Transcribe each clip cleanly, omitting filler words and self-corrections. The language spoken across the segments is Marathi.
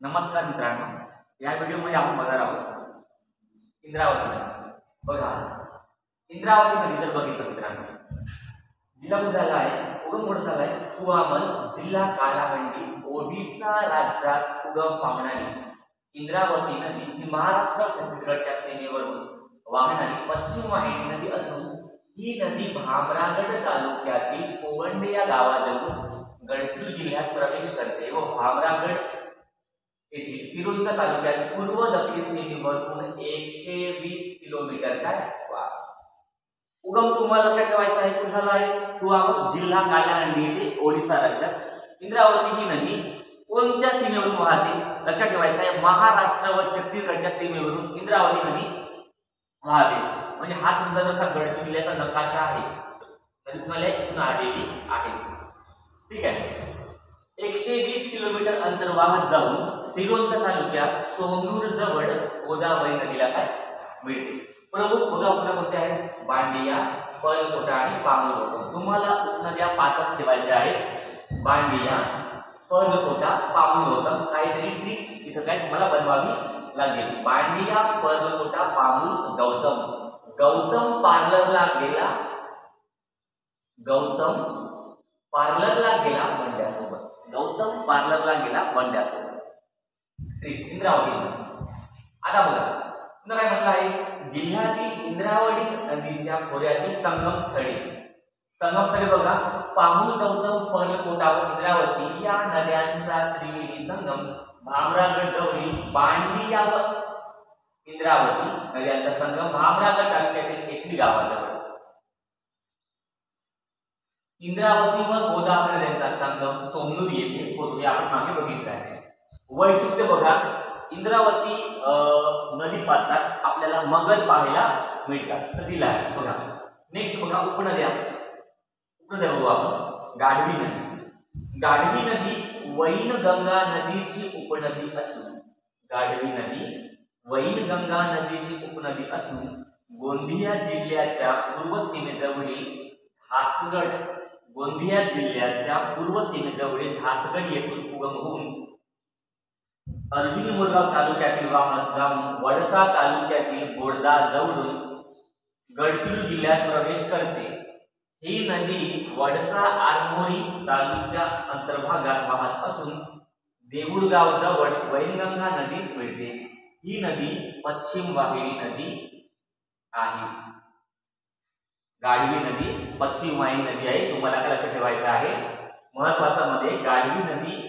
नमस्कार मित्रांनो, या व्हिडिओमध्ये आपण बघणार आहोत इंद्रावती। बघा, इंद्रावती नदी जर बघितलं मित्रांनो, जिल्हा कुठे झाला आहे, उगम कुठे झाला आहे, कुआमल जिल्हा कालाहंडी ओडिशा राज्यात उगम पावणारी इंद्रावती नदी ही महाराष्ट्र छत्तीसगडच्या सीमेवरून वाहणारी पश्चिम वाहिनी नदी असून ही नदी भामरागड तालुक्यातील कोवंडे या गावाजवळ गडचिरोली जिल्ह्यात प्रवेश करते व भामरागड येथील सिरोंचा तालुक्यात पूर्व दक्षिण सीमेवरून 120 किलोमीटर काय उगम तुम्हाला लक्षात ठेवायचा आहे। कुठे झाला आहे, कुआमल जिल्हा कालाहंडी येथे ओडिशा राज्यात। इंद्रावती ही नदी कोणत्या सीमेवरून वाहते, लक्षात ठेवायचं आहे, महाराष्ट्र व छत्तीसगडच्या सीमेवरून इंद्रावती नदी वाहते। म्हणजे हा तुमचा जसा गडचिरोली जिल्ह्याचा नकाशा आहे, नदी तुम्हाला इथून आलेली आहे, ठीक आहे। 120 किलोमीटर अंतर वाहत जाऊन सिरोंचा तालुक्यात सोमनूर जवळ गोदावरी नदीला काय मिळते। प्रमुख उपनद्या कोणत्या आहेत, बांडिया, पर्लकोटा आणि पामुलगौतम। तुम्हाला उपनद्या 5च ठेवायच्या आहेत, बांडिया, पर्लकोटा, पामुलगौतम। काहीतरी ट्रिक इथं काय तुम्हाला बनवावी लागेल। बांडिया, पर्लकोटा, पामुलगौतम। गौतम पार्लरला गेला, गौतम पार्लरला गेला बंड्यासोबत, गौतम पार्लरला गेला बंड्यासोबत। इंद्रावती। आता बघा, पुन्हा काय म्हटलं आहे, जिल्ह्यातील इंद्रावती नदीच्या खोऱ्यातील संगमस्थळी बघा, पामुलगौतम, पर्लकोटा व इंद्रावती या नद्यांचा त्रिवेणी संगम भामरागड जवळील बांडिया व इंद्रावती नद्यांचा संगम भामरागड तालुक्यातील एथली गावाजवळ। इंद्रावती व गोदावरी नद्यांचा संगम सोमनूर येथे होतो, हे आपण मागे बघितलं आहे। वैशिष्ट्य बघा, इंद्रावती नदी पात्रात आपल्याला मगर पाहायला मिळतात, तर दिला आहे बघा। नेक्स्ट बघा, उपनद्या बघू आपण। गाढवी नदी, गाढवी नदी वैनगंगा नदीची उपनदी असून, गाढवी नदी वैनगंगा नदीची उपनदी असून गोंदिया जिल्ह्याच्या पूर्व सीमेजवळील हासगड, गोंदिया जिल्ह्याच्या पूर्व सीमेजवळील हासगड येथून उगम होऊन अर्जुनी मोरगाव तालुक्यातील वाहत जाऊन वडसा तालुक्यातील बोडदा जवळून गडचिरोली जिल्ह्यात प्रवेश करते। ही नदी वडसा आरमोरी तालुक्या अंतर्भागात वाहत असून देऊळगाव जवळ वैनगंगा नदीस मिळते। ही नदी पश्चिम वाहिनी नदी आहे। गाढवी नदी पश्चिम वाहिनी नदी आहे, तुम्हाला काय लक्षात ठेवायचं आहे, महत्वाचा मध्ये गाढवी नदी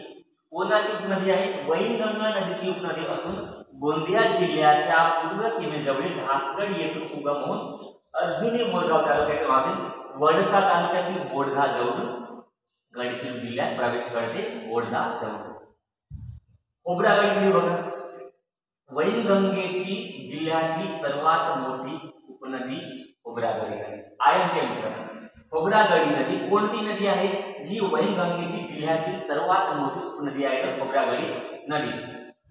कोणाची उपनदी आहे, वैनगंगा नदीची उपनदी असून गोंदिया जिल्ह्याच्या पूर्व सीमेजवळील हासगड येथून उगम होऊन अर्जुनी मोरगाव तालुक्यातील वाहून वडसा तालुक्यातील बोडदा जवळून गडचिरोली जिल्ह्यात प्रवेश करते, बोडदा जवळ। खोब्रागडी नदी बघा, वैनगंगेची जिल्ह्यातील सर्वात मोठी उपनदी खोब्रागडी नदी। खोब्रागडी नदी कोणती नदी आहे, जी वैनगंगेची जिल्ह्यातील सर्वात मोठी उपनदी आहे, खोब्रागडी नदी।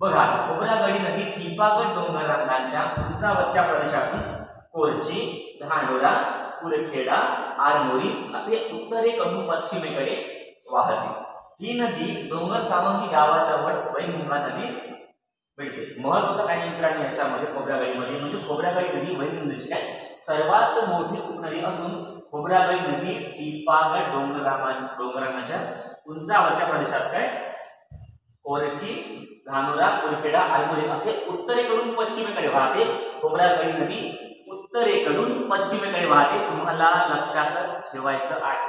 बघा, खोब्रागडी नदी टिपागड डोंगररांगांच्या उंचावरच्या प्रदेशातून कोरची, धानोरा, कुरखेडा, आरमोरी असे उत्तरेकडून पश्चिमेकडे वाहते। ही नदी डोंगर सावंगी गावाजवळ वैनगंगा नदीस मिळते। महत्वाचं काय मित्रांनो याच्यामध्ये खोब्रागडीमध्ये, म्हणजे खोब्रागडी नदी वैनगंगा नदीची काय सर्वात मोठी उपनदी असून खोब्रागडी नदी टिपागड डोंगरांच्या उंचावरच्या प्रदेशात काय कोरची, धानोरा, कुरखेडा, आरमोरी असे उत्तरेकडून पश्चिमेकडे वाहते। खोब्रागडी नदी उत्तरेकडून पश्चिमेकडे वाहते, तुम्हाला लक्षातच ठेवायचं आहे।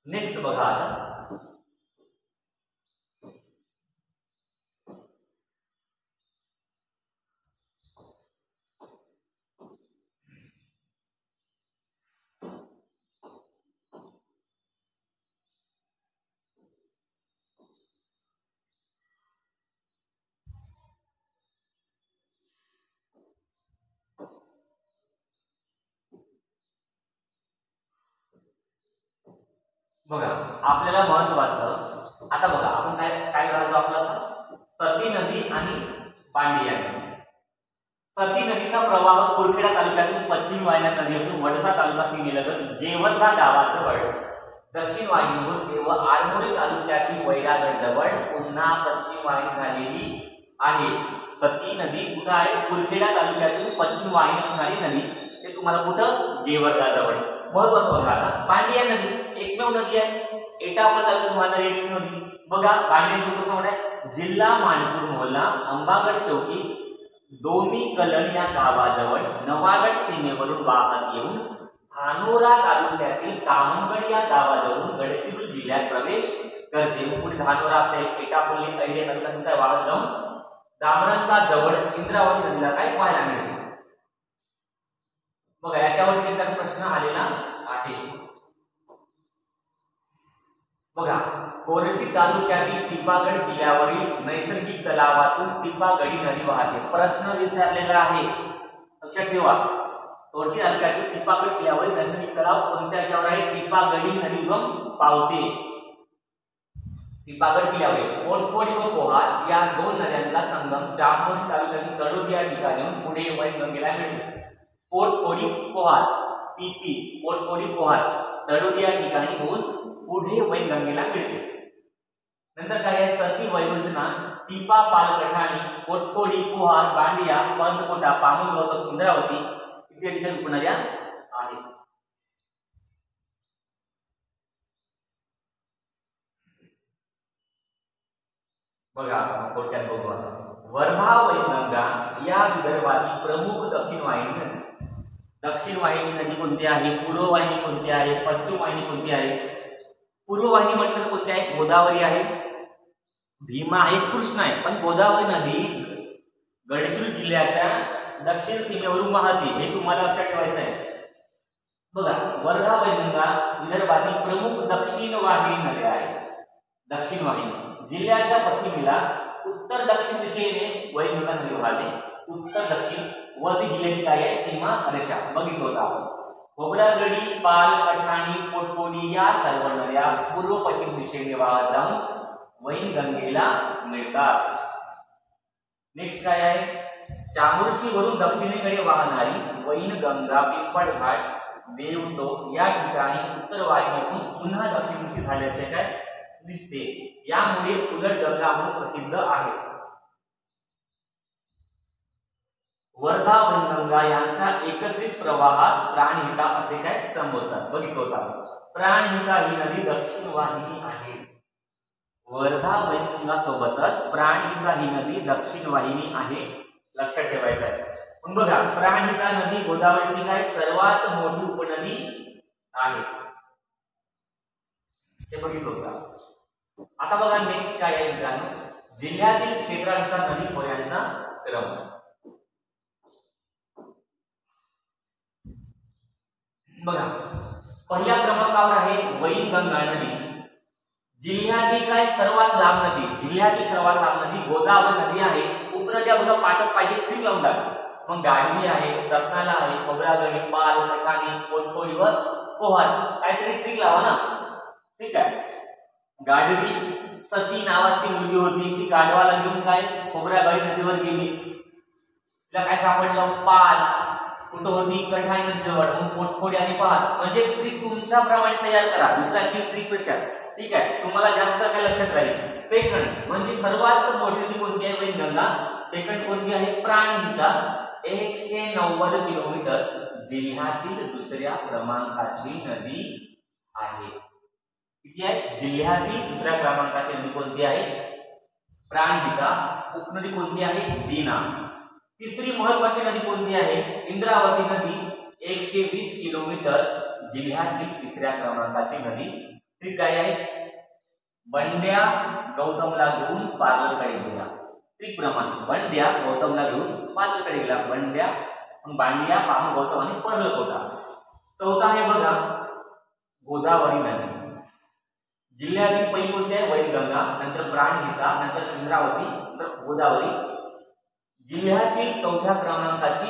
नेक्स्ट बघा, आता बघा, आपल्याला महत्वाचं आता बघा, आपण काय करायचो, आपला सती नदी आणि बांडिया नदी। सती नदीचा प्रवाह कुरखेडा तालुक्यातून पश्चिम वाहिन्यात नदी असून वडसा तालुका सीमेलगत देवरगा गावाजवळ दक्षिण वाहिनी होते व आरमोरी तालुक्यातील वैरागड जवळ पुन्हा पश्चिम वाहिनी झालेली आहे. सती नदी कुठं आहे? कुरखेडा तालुक्यातील पश्चिम वाहिनी असणारी नदी, ते तुम्हाला कुठं? देवरगाजवळ. महत्वाचं बघा आता, बांडिया नदी एकमेव नदी आहे. एटापल्ली तालुक्यात वाहणारी एकमेव नदी. बघा बांडिया कुठं आहे? जिल्हा मानपूर मोहल्ला अंबागड चौकी दोमी कलन या गावाजवळ नवागड सीमेवरून वाहत येऊन धानोरा तालुक्यातील कामनगड या गावाजवळून गडचिरोली जिल्ह्यात प्रवेश करते. पुढे धानोरा असेल, एटापल्ली, कैरे तालुक्यात वाहत जाऊन दामरांचा जवळ इंद्रावती नदीला काय पाहायला मिळते. बघा याच्यावरती एक प्रश्न आलेला आहे. बघा कोरची तालुक्यातील टिपागड किल्ल्यावरील नैसर्गिक तलावातून टिपागडी नदी वाहते. प्रश्न विचारलेला आहे, लक्षात ठेवा. कोरची तालुक्यातील टिपागड किल्ल्यावरील नैसर्गिक तलाव कोणत्या याच्यावर आहे? टिपागडी नदी उगम पावते. टिपागड किल्ल्यावरील पोटफोडी व पोहार या दोन नद्यांचा संगम चामोर्शी तालुक्यातील तडोदी या ठिकाणी पुढे वैनगंगेला मिळतो. पोटफोडी पोहार, पीपी पोटफोडी पोहार तडोदी या ठिकाणी होऊन पुढे वैनगंगेला मिळते. नंतर काय आहे? सती वैवशना टिपा पालकठाणी पोटफोडी पोहार बांडिया पर्लकोटा पामुलगौतम इंद्रावती इत्यादी उपनद्या आहेत. बघा थोडक्यात बघू आता. वर्धा वैनगंगा या विदर्भातील प्रमुख दक्षिण वाहिनी नदी. दक्षिण वाहिनी नदी कोणती आहे? पूर्व वाहिनी कोणती आहे? पश्चिम वाहिनी कोणती आहे? पूर्व वाहिनी म्हटलं तर कोणती आहे? गोदावरी आहे, भीमा आहे, कृष्णा आहे. पण गोदावरी नदी गडचिरोली जिल्ह्याच्या दक्षिण सीमेवरून वाहते, हे तुम्हाला लक्षात ठेवायचं आहे. बघा वर्धा वैनगंगा विदर्भातील प्रमुख दक्षिण वाहिनी नद्या आहेत. दक्षिण वाहिनी जिल्ह्याच्या पश्चिमेला उत्तर दक्षिण दिशेने वैनगंगा नदी वाहते. उत्तर दक्षिण व ती जिल्ह्याची काय आहे? सीमा रेषा बघितलं होतं आपण. खोब्रागडी, पाल, पठाणी, पोटफोडी या सर्व नद्या पूर्व पश्चिम दिशेने वाहत जाऊन वैनगंगेला मिळतात. नेक्स्ट काय आहे? चामोर्शी वरून दक्षिणेकडे वाहणारी वैनगंगा पिंपळघाट देवटोक या ठिकाणी उत्तर वाहिनीतून पुन्हा दक्षिणमुखी झाल्याचे काय दिसते. यामुळे उलट गंगा म्हणून प्रसिद्ध आहे. वर्धा वैनगंगा यांच्या एकत्रित प्रवाहास प्राणहिता असे काय संबोधतात. बघितलं होतं. प्राणहिता ही नदी दक्षिण वाहिनी आहे. वर्धा वैनगंगा सोबतच प्राणहिता ही नदी दक्षिण वाहिनी आहे, लक्षात ठेवायचं आहे. पण बघा प्राणहिता नदी गोदावरीची काय सर्वात मोठी उपनदी आहे, हे बघितलं होतं. आता बघा नेक्स्ट काय आहे मित्रांनो? जिल्ह्यातील क्षेत्रानुसार नदी खोऱ्यांचा क्रम. बघा पहिल्या क्रमांकावर आहे वैनगंगा नदी. जिल्ह्यातील काय सर्वात लांब नदी? जिल्ह्यातील सर्वात लांब नदी गोदावरी नदी आहे. उपनद्या बघा पाठच पाहिजे, ट्रिक लावून टाका. मग गाढवी आहे, सतनाला आहे, खोब्रागडी, पाल, पठाणी, पोटफोडी व पोहार, काहीतरी ट्रिक लावा ना. ठीक आहे. गाढवी सती नावाची मुलगी होती, ती गाढवाला घेऊन काय खोब्रागडी नदीवर गेली. तिला काय सापडलं? पाल. कुठं होती? कठाई नदीजवळ. मग पोटफोडी आणि पाल. म्हणजे ट्रिक तुमच्याप्रमाणे तयार करा, दुसऱ्या ट्रिक पेक्षा. ठीक आहे, तुम्हाला जास्त काय लक्षात राहील. सेकंड म्हणजे सर्वात मोठी नदी कोणती आहे? वैनगंगा. सेकंड कोणती आहे? प्राणहिता. 190 किलोमीटर जिल्ह्यातील दुसऱ्या क्रमांकाची नदी आहे. किती आहे? जिल्ह्यातील दुसऱ्या क्रमांकाची नदी कोणती आहे? प्राणहिता. उपनदी कोणती आहे? दीना. तिसरी महत्वाची नदी कोणती आहे? इंद्रावती नदी. 120 किलोमीटर जिल्ह्यातील तिसऱ्या क्रमांकाची नदी. ती काय आहे? बंड्या गौतमला घेऊन पालकडे गेला. ट्रिक प्रमाणे बंड्या गौतमला घेऊन पालकडे गेला. बंड्या, बांडिया, पाम, गौतम आणि पर्लकोटा. चौथा आहे बघा गोदावरी नदी. जिल्ह्यातील पहिली कोणती आहे? वैनगंगा, नंतर प्राणहिता, नंतर इंद्रावती, नंतर गोदावरी. जिल्ह्यातील चौथ्या क्रमांकाची